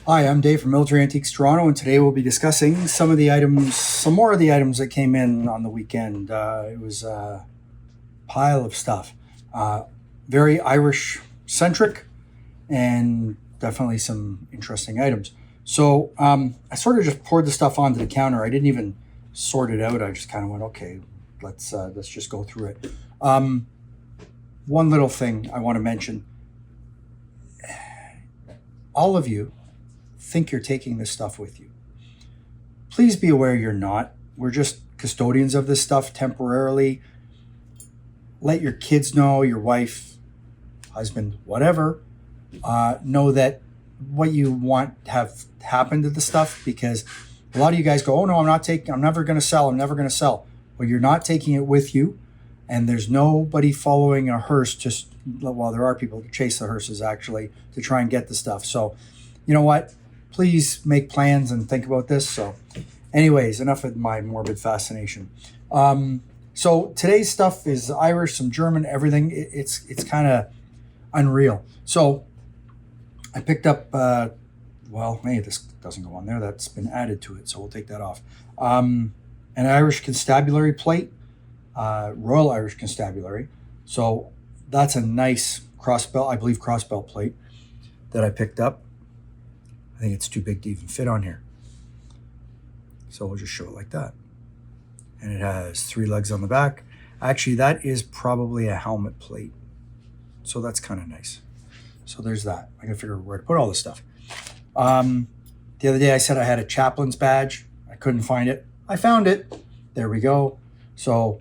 Hi, I'm Dave from Military Antiques Toronto, and today we'll be discussing some more of the items that came in on the weekend. It was a pile of stuff. Very Irish-centric, and definitely some interesting items. So I sort of just poured the stuff onto the counter. I didn't even sort it out. I just kind of went, okay, let's just go through it. One little thing I want to mention. All of you think you're taking this stuff with you. Please be aware you're not. We're just custodians of this stuff temporarily. Let your kids know, your wife, husband, whatever, know that what you want to have happen to the stuff, because a lot of you guys go, oh no, I'm never going to sell. Well, you're not taking it with you, and there's nobody following a hearse there are people to chase the hearses actually to try and get the stuff. So, you know what? Please make plans and think about this. So anyways, enough of my morbid fascination. So today's stuff is Irish, some German, everything. It's kind of unreal. So I picked up, hey, this doesn't go on there. That's been added to it, so we'll take that off. An Irish Constabulary plate, Royal Irish Constabulary. So that's a nice crossbelt plate that I picked up. I think it's too big to even fit on here. So we'll just show it like that. And it has 3 legs on the back. Actually, that is probably a helmet plate. So that's kind of nice. So there's that. I gotta figure out where to put all this stuff. The other day I said I had a chaplain's badge. I couldn't find it. I found it. There we go. So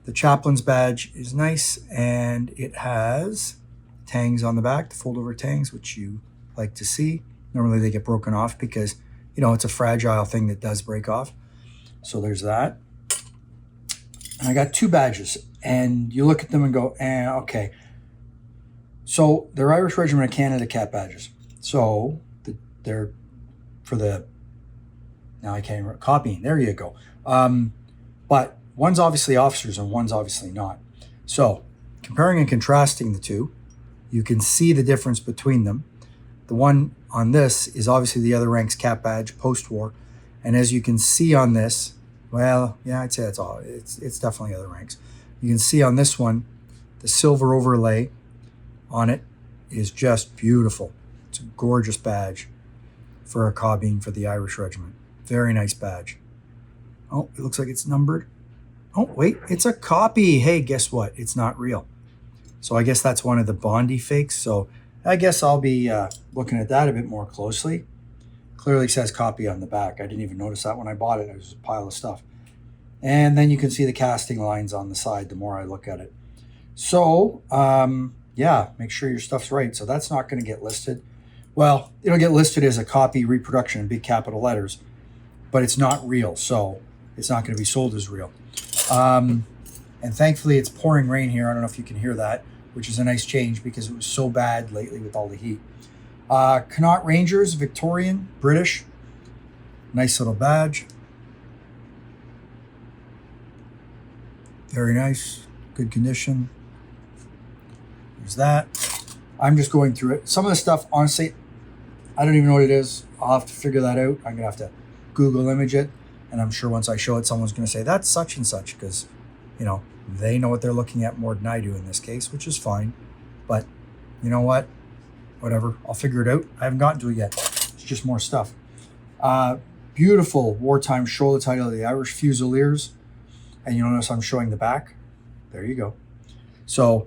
the chaplain's badge is nice, and it has tangs on the back, the Foldover tangs, which you like to see. Normally they get broken off because, it's a fragile thing that does break off. So there's that. And I got 2 badges, and you look at them and go, okay. So they're Irish Regiment of Canada Cat badges. So they're for now I can't remember, copying. There you go. But one's obviously officers and one's obviously not. So comparing and contrasting the two, you can see the difference between them. The one on this is obviously the other rank's cap badge post-war. And as you can see on this, well, yeah, I'd say that's all. It's definitely other ranks. You can see on this one, the silver overlay on it is just beautiful. It's a gorgeous badge for a carbine for the Irish Regiment. Very nice badge. Oh, it looks like it's numbered. Oh, wait, it's a copy. Hey, guess what? It's not real. So I guess that's one of the Bondi fakes. So I guess I'll be looking at that a bit more closely. Clearly says copy on the back. I didn't even notice that when I bought it. It was a pile of stuff. And then you can see the casting lines on the side the more I look at it. So, yeah, make sure your stuff's right. So that's not going to get listed. Well, it'll get listed as a copy reproduction in big capital letters, but it's not real. So it's not going to be sold as real. And thankfully it's pouring rain here. I don't know if you can hear that, which is a nice change because it was so bad lately with all the heat. Connaught Rangers, Victorian, British. Nice little badge. Very nice, good condition. There's that. I'm just going through it. Some of the stuff, honestly, I don't even know what it is. I'll have to figure that out. I'm gonna have to Google image it. And I'm sure once I show it, someone's gonna say, that's such and such, because, they know what they're looking at more than I do in this case, which is fine. But you know what? Whatever, I'll figure it out. I haven't gotten to it yet. It's just more stuff. Beautiful wartime shoulder title of the Irish Fusiliers. And you notice I'm showing the back. There you go. So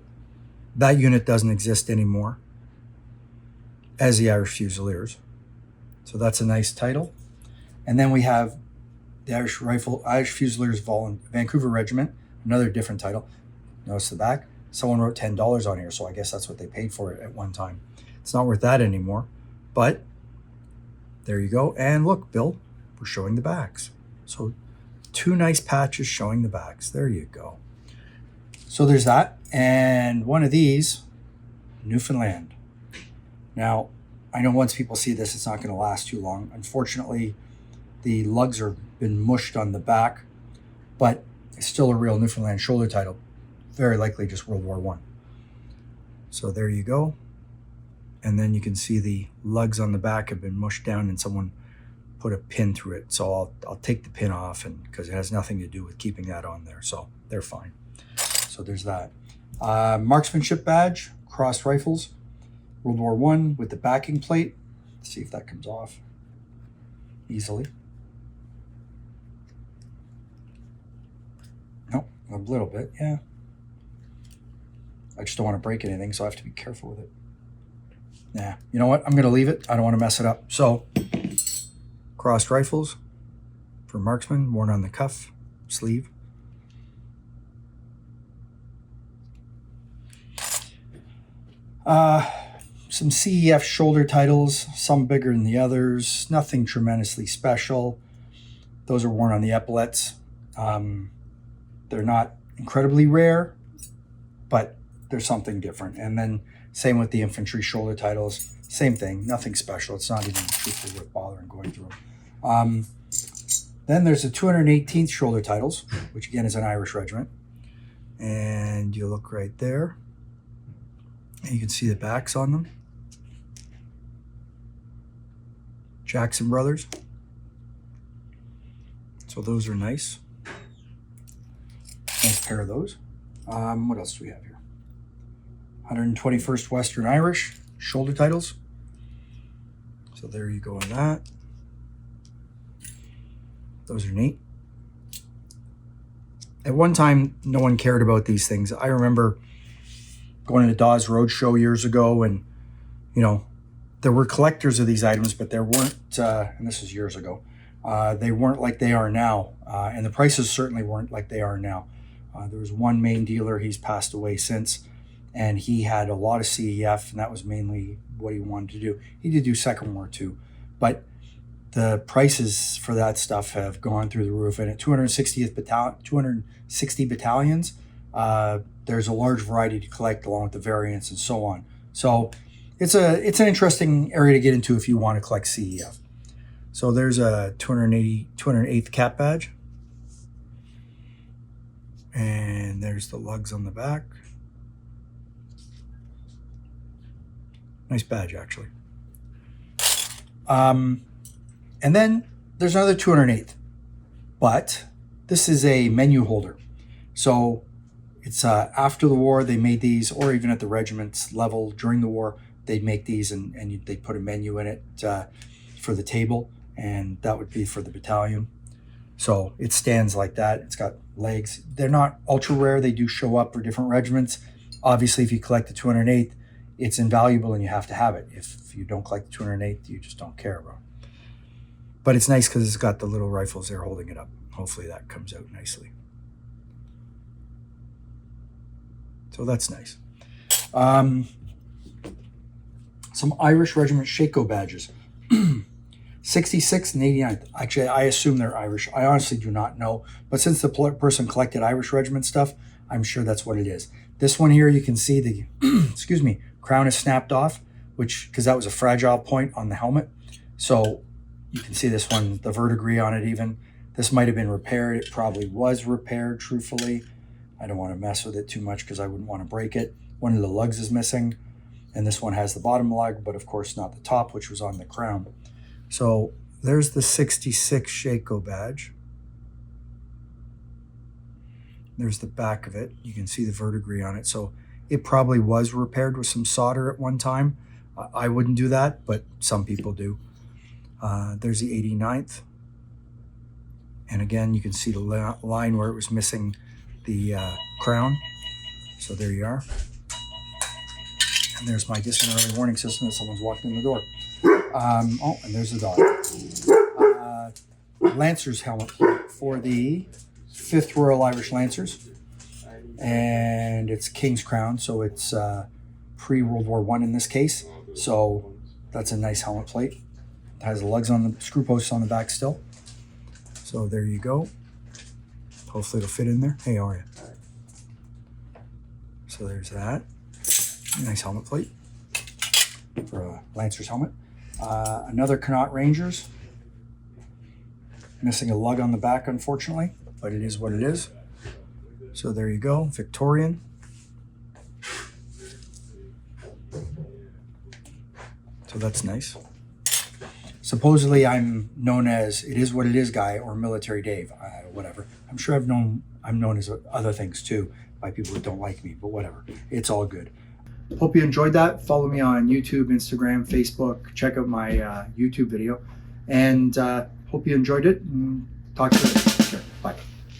that unit doesn't exist anymore as the Irish Fusiliers. So that's a nice title. And then we have the Irish Fusiliers Vancouver Regiment, another different title. Notice the back. Someone wrote $10 on here, so I guess that's what they paid for it at one time. It's not worth that anymore, but there you go. And look, Bill, we're showing the backs. So 2 nice patches showing the backs. There you go. So there's that. And one of these, Newfoundland. Now, I know once people see this, it's not going to last too long. Unfortunately, the lugs are been mushed on the back, but it's still a real Newfoundland shoulder title. Very likely just World War I. So there you go. And then you can see the lugs on the back have been mushed down and someone put a pin through it. So I'll take the pin off, and because it has nothing to do with keeping that on there. So they're fine. So there's that. Marksmanship badge, crossed rifles, World War I with the backing plate. Let's see if that comes off easily. Nope, a little bit, yeah. I just don't want to break anything, so I have to be careful with it. Nah, you know what? I'm going to leave it. I don't want to mess it up. So, crossed rifles for marksmen, worn on the cuff, sleeve. Some CEF shoulder titles, some bigger than the others. Nothing tremendously special. Those are worn on the epaulets. They're not incredibly rare, but there's something different. And then same with the infantry shoulder titles. Same thing, nothing special. It's not even truthfully worth bothering going through them. Then there's the 218th shoulder titles, which again is an Irish regiment. And you look right there. And you can see the backs on them. Jackson Brothers. So those are nice. Nice pair of those. What else do we have here? 121st Western Irish shoulder titles. So there you go on that. Those are neat. At one time, no one cared about these things. I remember going to the Dawes Roadshow years ago, and you know, there were collectors of these items, but there weren't, and this was years ago, they weren't like they are now, and the prices certainly weren't like they are now. There was one main dealer, he's passed away since, and he had a lot of CEF, and that was mainly what he wanted to do. He did do Second War too, but the prices for that stuff have gone through the roof. And at 260 battalions, there's a large variety to collect along with the variants and so on. So it's an interesting area to get into if you want to collect CEF. So there's a 208th cap badge. And there's the lugs on the back. Nice badge, actually. And then there's another 208th. But this is a menu holder. So it's after the war, they made these, or even at the regiment's level during the war, they'd make these and they'd put a menu in it for the table. And that would be for the battalion. So it stands like that. It's got legs. They're not ultra rare. They do show up for different regiments. Obviously, if you collect the 208th, it's invaluable and you have to have it. If you don't collect the 208th, you just don't care about it. But it's nice because it's got the little rifles there holding it up. Hopefully that comes out nicely. So that's nice. Some Irish Regiment Shako badges. 66th and 89th. Actually, I assume they're Irish. I honestly do not know. But since the person collected Irish Regiment stuff, I'm sure that's what it is. This one here, you can see the, excuse me, crown is snapped off, because that was a fragile point on the helmet. So you can see this one, the verdigris on it even. This might have been repaired. It probably was repaired, truthfully. I don't want to mess with it too much because I wouldn't want to break it. One of the lugs is missing. And this one has the bottom lug, but of course not the top, which was on the crown. So there's the 66 Shako badge. There's the back of it. You can see the verdigris on it. So it probably was repaired with some solder at one time. I wouldn't do that, but some people do. There's the 89th. And again, you can see the line where it was missing the crown. So there you are. And there's my distant early warning system that someone's walked in the door. Oh, and there's the dog. Lancers helmet for the 5th Royal Irish Lancers. And it's King's Crown, so it's pre-World War I in this case. So that's a nice helmet plate. It has the lugs on the screw posts on the back still. So there you go. Hopefully it'll fit in there. Hey, how are you? So there's that. Nice helmet plate for a Lancer's helmet. Another Connaught Rangers. Missing a lug on the back, unfortunately, but it is what it is. So there you go, So that's nice. Supposedly I'm known as It Is What It Is Guy or Military Dave, whatever. I'm sure I'm known as other things too by people who don't like me, but whatever. It's all good. Hope you enjoyed that. Follow me on YouTube, Instagram, Facebook. Check out my YouTube video. And hope you enjoyed it. And talk to you later. Take care. Bye.